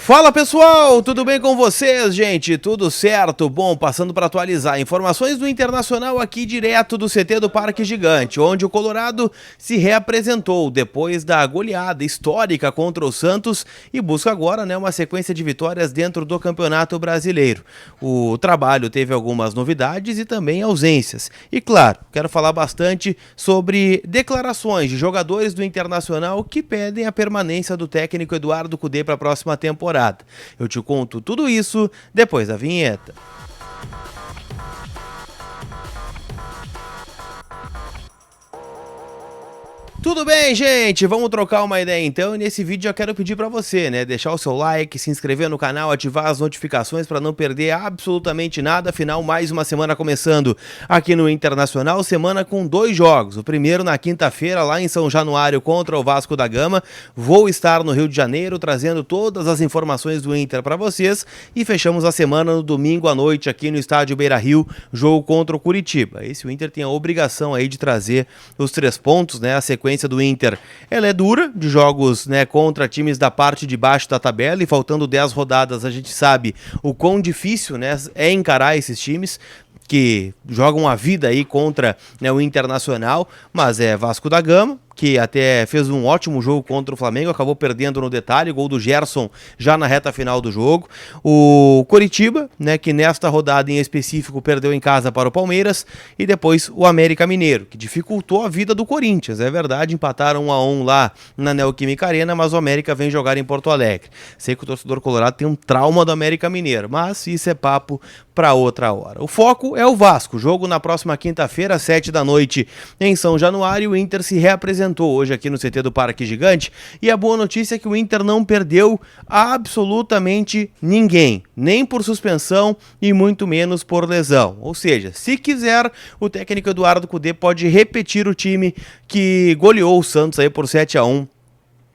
Fala pessoal, tudo bem com vocês, gente? Tudo certo? Bom, passando para atualizar informações do Internacional aqui direto do CT do Parque Gigante, onde o Colorado se reapresentou depois da goleada histórica contra o Santos e busca agora, uma sequência de vitórias dentro do Campeonato Brasileiro. O trabalho teve algumas novidades e também ausências. E claro, quero falar bastante sobre declarações de jogadores do Internacional que pedem a permanência do técnico Eduardo Cudê para a próxima temporada. Eu te conto tudo isso depois da vinheta. Tudo bem, gente? Vamos trocar uma ideia então, e nesse vídeo eu quero pedir para você, deixar o seu like, se inscrever no canal, ativar as notificações para não perder absolutamente nada. Afinal, mais uma semana começando aqui no Internacional, semana com 2 jogos. O primeiro na quinta-feira lá em São Januário contra o Vasco da Gama. Vou estar no Rio de Janeiro trazendo todas as informações do Inter para vocês e fechamos a semana no domingo à noite aqui no estádio Beira-Rio, jogo contra o Curitiba. Esse o Inter tem a obrigação aí de trazer os 3 pontos, a sequência do Inter, ela é dura, de jogos contra times da parte de baixo da tabela, e faltando 10 rodadas a gente sabe o quão difícil é encarar esses times que jogam a vida aí contra o Internacional, mas é Vasco da Gama, que até fez um ótimo jogo contra o Flamengo, acabou perdendo no detalhe, gol do Gerson já na reta final do jogo. O Coritiba, que nesta rodada em específico perdeu em casa para o Palmeiras, e depois o América Mineiro, que dificultou a vida do Corinthians, é verdade, empataram 1-1 lá na Neoquímica Arena, mas o América vem jogar em Porto Alegre. Sei que o torcedor colorado tem um trauma do América Mineiro, mas isso é papo para outra hora. O foco é o Vasco, jogo na próxima quinta-feira, às 7 da noite em São Januário. O Inter se reapresentou hoje aqui no CT do Parque Gigante, e a boa notícia é que o Inter não perdeu absolutamente ninguém, nem por suspensão e muito menos por lesão. Ou seja, se quiser, o técnico Eduardo Cudê pode repetir o time que goleou o Santos aí por 7-1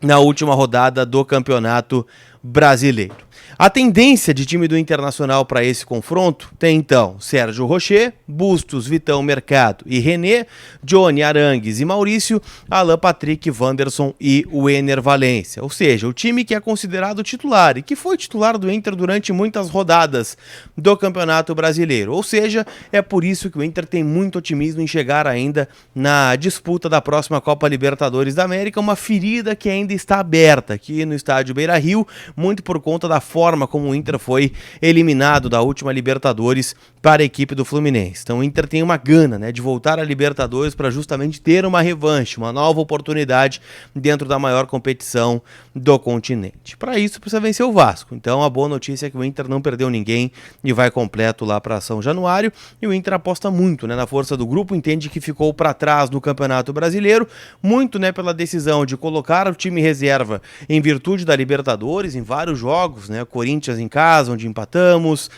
na última rodada do Campeonato Brasileiro. A tendência de time do Internacional para esse confronto tem então Sérgio Rocher, Bustos, Vitão, Mercado e René, Johnny, Arangues e Maurício, Alan Patrick, Wanderson e o Ener Valencia. Ou seja, o time que é considerado titular e que foi titular do Inter durante muitas rodadas do Campeonato Brasileiro. Ou seja, é por isso que o Inter tem muito otimismo em chegar ainda na disputa da próxima Copa Libertadores da América, uma ferida que ainda está aberta aqui no estádio Beira-Rio, muito por conta da forma como o Inter foi eliminado da última Libertadores para a equipe do Fluminense. Então o Inter tem uma gana de voltar à Libertadores para justamente ter uma revanche, uma nova oportunidade dentro da maior competição do continente. Para isso precisa vencer o Vasco. Então a boa notícia é que o Inter não perdeu ninguém e vai completo lá para São Januário, e o Inter aposta muito na força do grupo, entende que ficou para trás no Campeonato Brasileiro, muito pela decisão de colocar o time reserva em virtude da Libertadores, em vários jogos, Corinthians em casa, onde empatamos,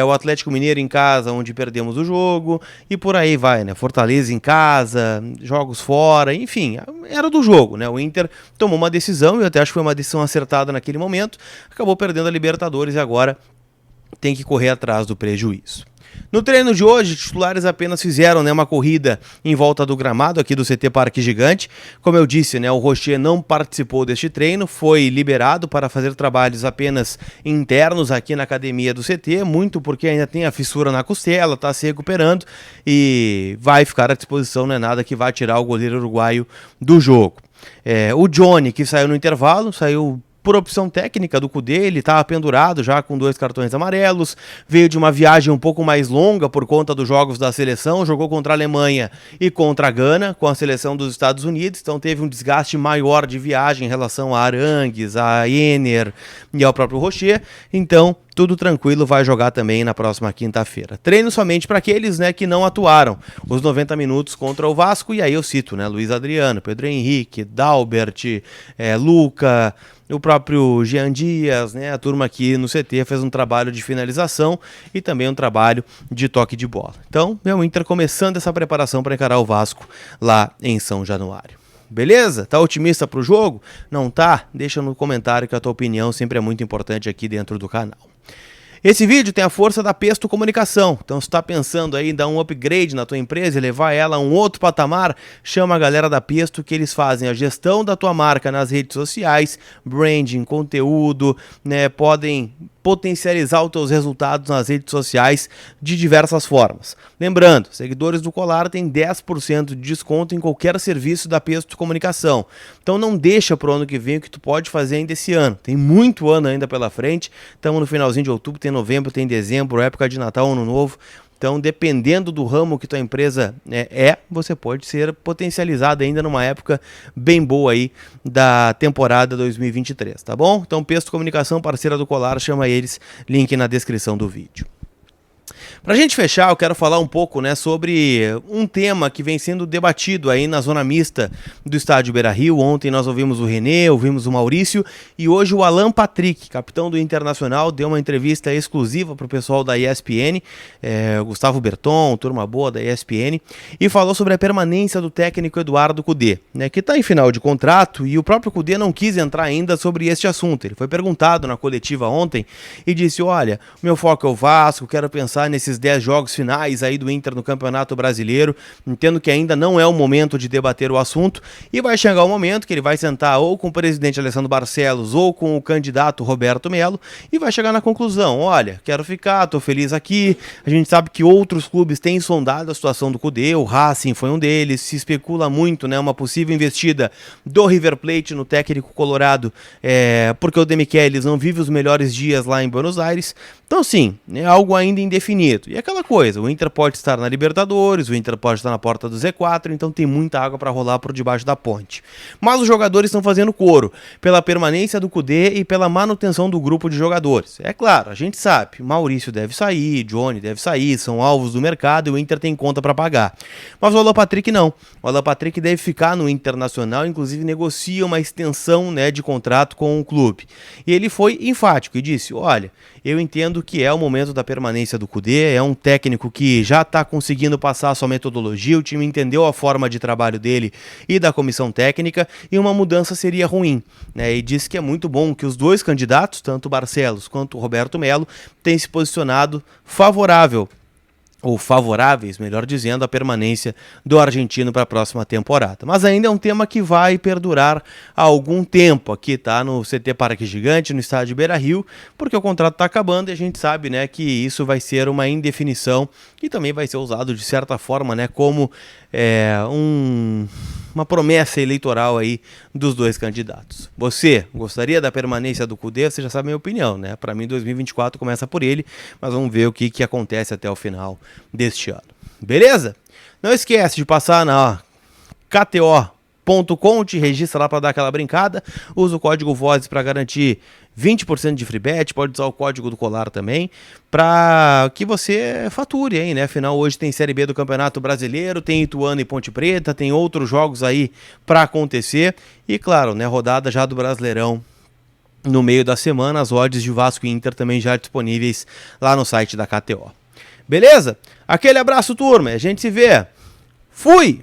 o Atlético Mineiro em casa, onde perdemos o jogo, e por aí vai, Fortaleza em casa, jogos fora, enfim, era do jogo, O Inter tomou uma decisão, e eu até acho que foi uma decisão acertada naquele momento, acabou perdendo a Libertadores e agora tem que correr atrás do prejuízo. No treino de hoje, titulares apenas fizeram uma corrida em volta do gramado aqui do CT Parque Gigante. Como eu disse, o Rocher não participou deste treino, foi liberado para fazer trabalhos apenas internos aqui na academia do CT, muito porque ainda tem a fissura na costela, está se recuperando e vai ficar à disposição, não é nada que vai tirar o goleiro uruguaio do jogo. O Johnny, que saiu no intervalo, saiu por opção técnica do Cudê, ele estava pendurado já com 2 cartões amarelos, veio de uma viagem um pouco mais longa por conta dos jogos da seleção, jogou contra a Alemanha e contra a Gana, com a seleção dos Estados Unidos, então teve um desgaste maior de viagem em relação a Arangues, a Ener e ao próprio Rocher, então tudo tranquilo, vai jogar também na próxima quinta-feira. Treino somente para aqueles que não atuaram os 90 minutos contra o Vasco, e aí eu cito Luiz Adriano, Pedro Henrique, Dalbert, Luca, o próprio Jean Dias, a turma aqui no CT fez um trabalho de finalização e também um trabalho de toque de bola. Então, o Inter começando essa preparação para encarar o Vasco lá em São Januário. Beleza? Tá otimista pro jogo? Não tá? Deixa no comentário que a tua opinião sempre é muito importante aqui dentro do canal. Esse vídeo tem a força da Pesto Comunicação, então se está pensando aí em dar um upgrade na tua empresa e levar ela a um outro patamar, chama a galera da Pesto que eles fazem a gestão da tua marca nas redes sociais, branding, conteúdo, né, podem potencializar os teus resultados nas redes sociais de diversas formas. Lembrando, seguidores do Colar têm 10% de desconto em qualquer serviço da Pesto Comunicação. Então não deixa pro ano que vem o que tu pode fazer ainda esse ano. Tem muito ano ainda pela frente. Estamos no finalzinho de outubro, tem novembro, tem dezembro, época de Natal, Ano Novo. Então, dependendo do ramo que tua empresa você pode ser potencializado ainda numa época bem boa aí da temporada 2023, tá bom? Então, Pesto Comunicação, parceira do Colar, chama eles, link na descrição do vídeo. Pra gente fechar, eu quero falar um pouco, né, sobre um tema que vem sendo debatido aí na zona mista do estádio Beira-Rio. Ontem nós ouvimos o René, ouvimos o Maurício e hoje o Alan Patrick, capitão do Internacional, deu uma entrevista exclusiva pro pessoal da ESPN, Gustavo Berton, turma boa da ESPN, e falou sobre a permanência do técnico Eduardo Cudê, né, que tá em final de contrato, e o próprio Cudê não quis entrar ainda sobre este assunto. Ele foi perguntado na coletiva ontem e disse: olha, meu foco é o Vasco, quero pensar nesses 10 jogos finais aí do Inter no Campeonato Brasileiro, entendo que ainda não é o momento de debater o assunto, e vai chegar o momento que ele vai sentar ou com o presidente Alessandro Barcelos ou com o candidato Roberto Melo e vai chegar na conclusão: olha, quero ficar, tô feliz aqui. A gente sabe que outros clubes têm sondado a situação do Cudê, o Racing foi um deles, se especula muito, né, uma possível investida do River Plate no técnico colorado, porque o Demichelis não vive os melhores dias lá em Buenos Aires. Então sim, é algo ainda indefinido. E aquela coisa, o Inter pode estar na Libertadores, o Inter pode estar na porta do Z4, então tem muita água para rolar por debaixo da ponte. Mas os jogadores estão fazendo coro pela permanência do Cudê e pela manutenção do grupo de jogadores. É claro, a gente sabe, Maurício deve sair, Johnny deve sair, são alvos do mercado e o Inter tem conta para pagar. Mas o Alan Patrick não. O Alan Patrick deve ficar no Internacional, inclusive negocia uma extensão, né, de contrato com o clube. E ele foi enfático e disse: olha, eu entendo que é o momento da permanência do Cudê, é um técnico que já está conseguindo passar a sua metodologia, o time entendeu a forma de trabalho dele e da comissão técnica, e uma mudança seria ruim, né? E disse que é muito bom que os dois candidatos, tanto o Barcelos quanto o Roberto Melo, tenham se posicionado favoráveis, melhor dizendo, à permanência do argentino para a próxima temporada. Mas ainda é um tema que vai perdurar há algum tempo aqui, tá? No CT Parque Gigante, no estádio Beira-Rio, porque o contrato está acabando e a gente sabe, né, que isso vai ser uma indefinição e também vai ser usado de certa forma, né, como uma promessa eleitoral aí dos dois candidatos. Você gostaria da permanência do Cudê? Você já sabe a minha opinião, né? Para mim 2024 começa por ele, mas vamos ver o que acontece até o final deste ano. Beleza? Não esquece de passar na KTO.com, te registra lá para dar aquela brincada, usa o código VOZES para garantir 20% de free bet, pode usar o código do Colar também, para que você fature aí, né? Afinal, hoje tem Série B do Campeonato Brasileiro, tem Ituano e Ponte Preta, tem outros jogos aí para acontecer, e claro, né, rodada já do Brasileirão no meio da semana, as odds de Vasco e Inter também já disponíveis lá no site da KTO. Beleza? Aquele abraço, turma, a gente se vê. Fui!